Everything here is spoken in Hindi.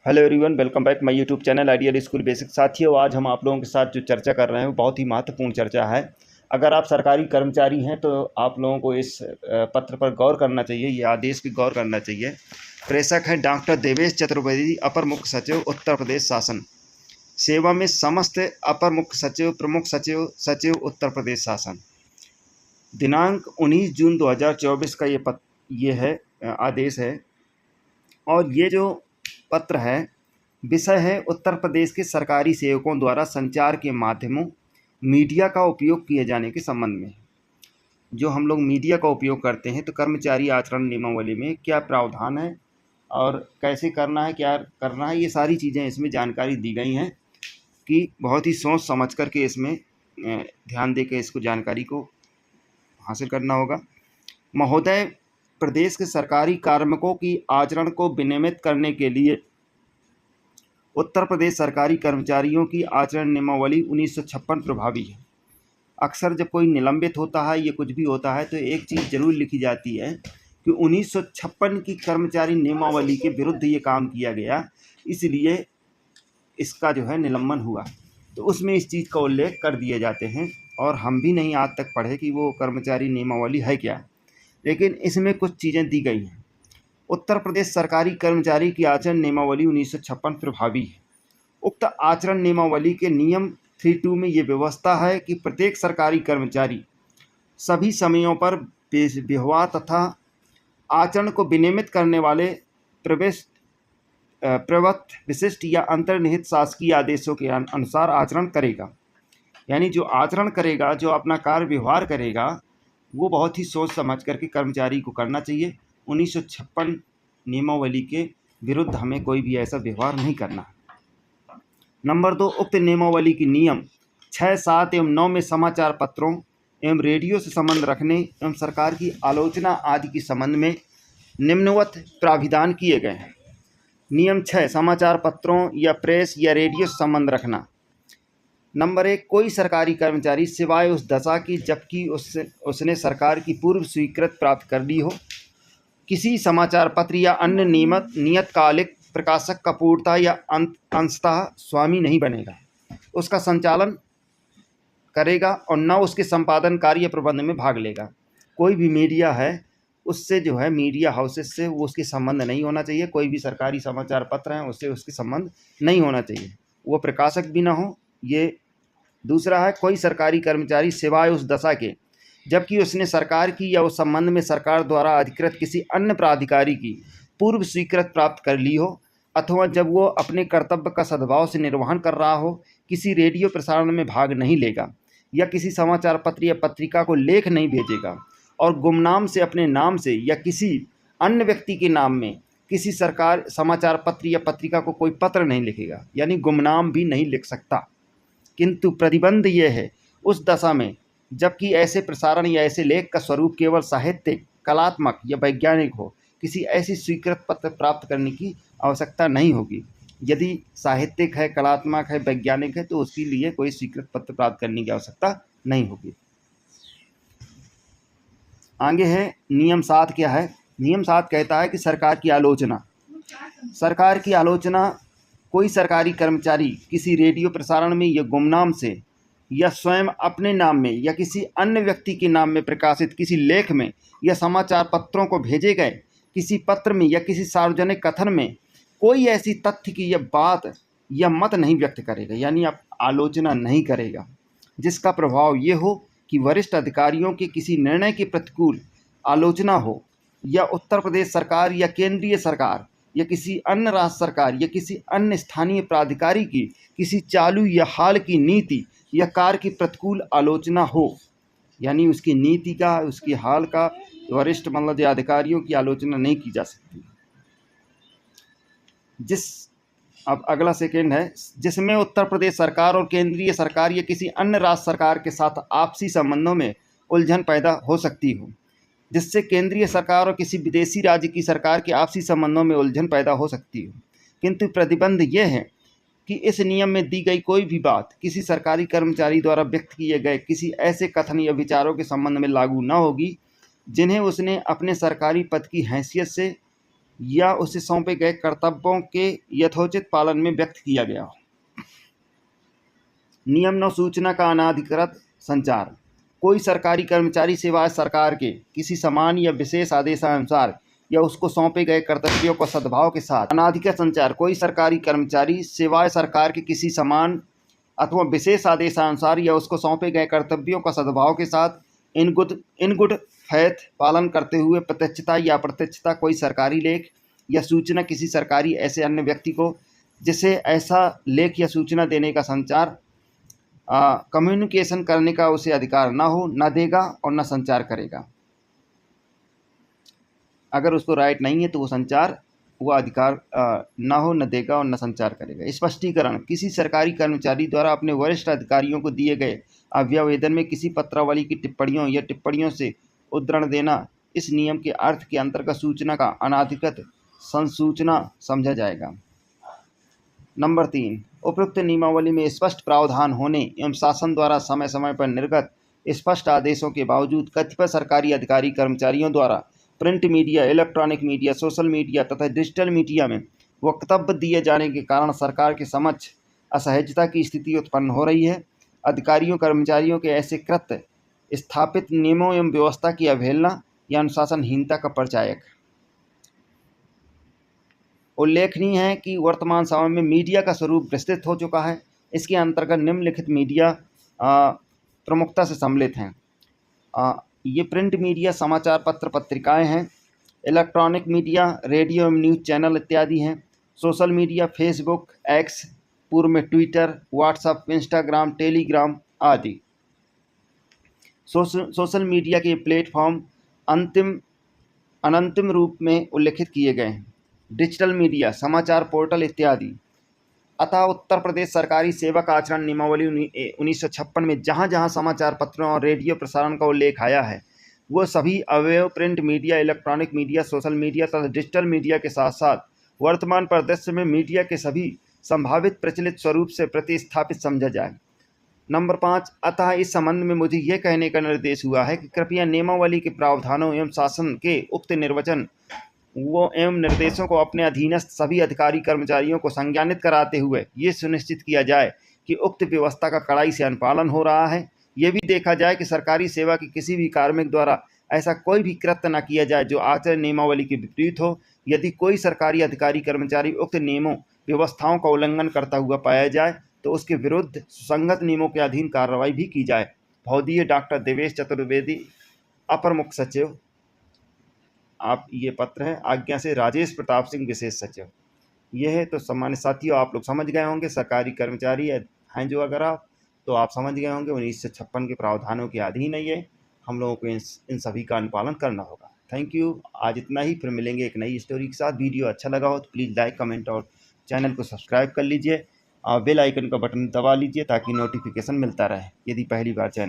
Hello everyone, welcome back my YouTube channel ideal school basic. साथियों, आज हम आप लोगों के साथ जो चर्चा कर रहे हैं वो बहुत ही महत्वपूर्ण चर्चा है। अगर आप सरकारी कर्मचारी हैं तो आप लोगों को इस पत्र पर गौर करना चाहिए, ये आदेश की गौर करना चाहिए। प्रेषक हैं डॉक्टर देवेश चतुर्वेदी, अपर मुख्य सचिव, उत्तर प्रदेश शासन। सेवा में समस्त अपर मुख्य सचिव, प्रमुख सचिव, सचिव, उत्तर प्रदेश शासन। दिनांक 19 जून 2024 का ये है आदेश है। और ये जो पत्र है, विषय है उत्तर प्रदेश के सरकारी सेवकों द्वारा संचार के माध्यमों मीडिया का उपयोग किए जाने के संबंध में। जो हम लोग मीडिया का उपयोग करते हैं तो कर्मचारी आचरण नियमावली में क्या प्रावधान है और कैसे करना है, क्या करना है, ये सारी चीज़ें इसमें जानकारी दी गई हैं कि बहुत ही सोच समझ करके इसमें ध्यान दे के इसको जानकारी को हासिल करना होगा। महोदय, प्रदेश के सरकारी कार्मिकों की आचरण को विनियमित करने के लिए उत्तर प्रदेश सरकारी कर्मचारियों की आचरण नियमावली 1956 प्रभावी है। अक्सर जब कोई निलंबित होता है या कुछ भी होता है तो एक चीज़ जरूर लिखी जाती है कि 1956 की कर्मचारी नियमावली के विरुद्ध ये काम किया गया, इसलिए इसका जो है निलंबन हुआ। तो उसमें इस चीज़ का उल्लेख कर दिए जाते हैं और हम भी नहीं आज तक पढ़े कि वो कर्मचारी नियमावली है क्या, लेकिन इसमें कुछ चीज़ें दी गई हैं। उत्तर प्रदेश सरकारी कर्मचारी की आचरण नियमावली 1956 प्रभावी है। उक्त आचरण नियमावली के नियम 32 में ये व्यवस्था है कि प्रत्येक सरकारी कर्मचारी सभी समयों पर व्यवहार तथा आचरण को विनियमित करने वाले प्रवृत्त, विशिष्ट या अंतर्निहित शासकीय आदेशों के अनुसार आचरण करेगा। यानी जो आचरण करेगा, जो अपना कार्य व्यवहार करेगा, वो बहुत ही सोच समझ करके कर्मचारी को करना चाहिए। 1956 नियमावली के विरुद्ध हमें कोई भी ऐसा व्यवहार नहीं करना। नंबर 2, उक्त नियमावली की नियम 6, 7 एवं 9 में समाचार पत्रों एवं रेडियो से संबंध रखने एवं सरकार की आलोचना आदि के संबंध में निम्नवत प्राविधान किए गए हैं। नियम 6, समाचार पत्रों या प्रेस या रेडियो से संबंध रखना। नंबर 1, कोई सरकारी कर्मचारी सिवाय उस दशा की जबकि उसने सरकार की पूर्व स्वीकृति प्राप्त कर ली हो, किसी समाचार पत्र या अन्य नियतकालिक प्रकाशक का पूर्णतः या अंशतः स्वामी नहीं बनेगा, उसका संचालन करेगा और न उसके संपादन कार्य प्रबंध में भाग लेगा। कोई भी मीडिया है उससे जो है मीडिया हाउसेस से वो उसके संबंध नहीं होना चाहिए। कोई भी सरकारी समाचार पत्र हैं उससे उसके संबंध नहीं होना चाहिए, वो प्रकाशक भी ना हो। ये दूसरा है, कोई सरकारी कर्मचारी सिवाय उस दशा के जबकि उसने सरकार की या उस संबंध में सरकार द्वारा अधिकृत किसी अन्य प्राधिकारी की पूर्व स्वीकृति प्राप्त कर ली हो अथवा जब वो अपने कर्तव्य का सद्भाव से निर्वहन कर रहा हो, किसी रेडियो प्रसारण में भाग नहीं लेगा या किसी समाचार पत्र या पत्रिका को लेख नहीं भेजेगा और गुमनाम से अपने नाम से या किसी अन्य व्यक्ति के नाम में किसी सरकार समाचार पत्र या पत्रिका को कोई पत्र नहीं लिखेगा, यानी गुमनाम भी नहीं लिख सकता। किंतु प्रतिबंध ये है उस दशा में जबकि ऐसे प्रसारण या ऐसे लेख का स्वरूप केवल साहित्यिक, कलात्मक या वैज्ञानिक हो, किसी ऐसी स्वीकृत पत्र प्राप्त करने की आवश्यकता नहीं होगी। यदि साहित्यिक है, कलात्मक है, वैज्ञानिक है तो उसके लिए कोई स्वीकृत पत्र प्राप्त करने की आवश्यकता नहीं होगी। आगे है नियम 7। क्या है? नियम 7 कहता है कि सरकार की आलोचना। सरकार की आलोचना कोई सरकारी कर्मचारी किसी रेडियो प्रसारण में या गुमनाम से या स्वयं अपने नाम में या किसी अन्य व्यक्ति के नाम में प्रकाशित किसी लेख में या समाचार पत्रों को भेजे गए किसी पत्र में या किसी सार्वजनिक कथन में कोई ऐसी तथ्य की या बात या मत नहीं व्यक्त करेगा, यानी आप आलोचना नहीं करेगा जिसका प्रभाव ये हो कि वरिष्ठ अधिकारियों के किसी निर्णय के प्रतिकूल आलोचना हो या उत्तर प्रदेश सरकार या केंद्रीय सरकार या किसी अन्य राज्य सरकार या किसी अन्य स्थानीय प्राधिकारी की किसी चालू या हाल की नीति या कार्य की प्रतिकूल आलोचना हो, यानी उसकी नीति का, उसकी हाल का वरिष्ठ मतलब अधिकारियों की आलोचना नहीं की जा सकती। अब अगला सेकंड है, जिसमें उत्तर प्रदेश सरकार और केंद्रीय सरकार या किसी अन्य राज्य सरकार के साथ आपसी संबंधों में उलझन पैदा हो सकती हो, जिससे केंद्रीय सरकार और किसी विदेशी राज्य की सरकार के आपसी संबंधों में उलझन पैदा हो सकती हो। किंतु प्रतिबंध यह है कि इस नियम में दी गई कोई भी बात किसी सरकारी कर्मचारी द्वारा व्यक्त किए गए किसी ऐसे कथन या विचारों के संबंध में लागू न होगी जिन्हें उसने अपने सरकारी पद की हैसियत से या उसे सौंपे गए कर्तव्यों के यथोचित पालन में व्यक्त किया गया हो। नियम 9 सूचना का अनाधिकृत संचार। कोई सरकारी कर्मचारी सिवाय सरकार के किसी समान या विशेष आदेशानुसार या उसको सौंपे गए कर्तव्यों को सद्भाव के साथ अनाधिकृत संचार। कोई सरकारी कर्मचारी सिवाय सरकार के किसी समान अथवा विशेष आदेशानुसार या उसको सौंपे गए कर्तव्यों का सद्भाव के साथ इन गुड फैथ पालन करते हुए प्रत्यक्षता या अप्रत्यक्षता कोई सरकारी लेख या सूचना किसी सरकारी ऐसे अन्य व्यक्ति को जिसे ऐसा लेख या सूचना देने का संचार कम्युनिकेशन करने का उसे अधिकार न हो, न देगा और न संचार करेगा। अगर उसको राइट नहीं है तो वो संचार वो अधिकार न हो, न देगा और न संचार करेगा। स्पष्टीकरण। किसी सरकारी कर्मचारी द्वारा अपने वरिष्ठ अधिकारियों को दिए गए अभ्यावेदन में किसी पत्रावली की टिप्पणियों या टिप्पणियों से उद्धरण देना इस नियम के अर्थ के अंतर्गत सूचना का अनाधिकृत संसूचना समझा जाएगा। नंबर 3, उपयुक्त नियमावली में स्पष्ट प्रावधान होने एवं शासन द्वारा समय समय पर निर्गत स्पष्ट आदेशों के बावजूद कतिपय सरकारी अधिकारी कर्मचारियों द्वारा print media, electronic media, social media तथा डिजिटल मीडिया में वक्तव्य दिए जाने के कारण सरकार के समक्ष असहजता की स्थिति उत्पन्न हो रही है। अधिकारियों कर्मचारियों के ऐसे कृत्य स्थापित नियमों एवं व्यवस्था की अवहेलना या अनुशासनहीनता का परिचायक। उल्लेखनीय है कि वर्तमान समय में मीडिया का स्वरूप विस्तृत हो चुका है। इसके अंतर्गत निम्नलिखित मीडिया प्रमुखता से सम्मिलित हैं। ये प्रिंट मीडिया समाचार पत्र पत्रिकाएं हैं, इलेक्ट्रॉनिक मीडिया रेडियो एवं न्यूज़ चैनल इत्यादि हैं, सोशल मीडिया फेसबुक, एक्स पूर्व में ट्विटर, व्हाट्सएप, इंस्टाग्राम, टेलीग्राम आदि। सोशल मीडिया के प्लेटफॉर्म अनंतिम रूप में उल्लेखित किए गए हैं। डिजिटल मीडिया समाचार पोर्टल इत्यादि। अतः उत्तर प्रदेश सरकारी सेवक आचरण नियमावली 1956 में जहाँ जहाँ समाचार पत्रों और रेडियो प्रसारण का उल्लेख आया है वो सभी अवयव print media, electronic media, social media तथा डिजिटल मीडिया के साथ साथ वर्तमान परिदृश्य में मीडिया के सभी संभावित प्रचलित स्वरूप से प्रतिस्थापित समझा जाए। नंबर 5, अतः इस संबंध में मुझे यह कहने का निर्देश हुआ है कि कृपया नियमावली के प्रावधानों एवं शासन के उक्त निर्वचन वो एवं निर्देशों को अपने अधीनस्थ सभी अधिकारी कर्मचारियों को संज्ञानित कराते हुए ये सुनिश्चित किया जाए कि उक्त व्यवस्था का कड़ाई से अनुपालन हो रहा है। ये भी देखा जाए कि सरकारी सेवा के किसी भी कार्मिक द्वारा ऐसा कोई भी कृत्य न किया जाए जो आचरण नियमावली के विपरीत हो। यदि कोई सरकारी अधिकारी कर्मचारी उक्त नियमों व्यवस्थाओं का उल्लंघन करता हुआ पाया जाए तो उसके विरुद्ध सुसंगत नियमों के अधीन कार्रवाई भी की जाए। भौदीय डॉक्टर देवेश चतुर्वेदी, अपर मुख्य सचिव। आप ये पत्र है आज्ञा से राजेश प्रताप सिंह, विशेष सचिव। यह है। तो सामान्य साथियों, आप लोग समझ गए होंगे, सरकारी कर्मचारी हैं जो अगर आप तो आप समझ गए होंगे 1956 के प्रावधानों के अधीन है ये। हम लोगों को इन सभी का अनुपालन करना होगा। Thank you. आज इतना ही, फिर मिलेंगे एक नई स्टोरी के साथ। वीडियो अच्छा लगा हो तो प्लीज़ लाइक, कमेंट और चैनल को सब्सक्राइब कर लीजिए। बेल आइकन का बटन दबा लीजिए ताकि नोटिफिकेशन मिलता रहे यदि पहली बार चैनल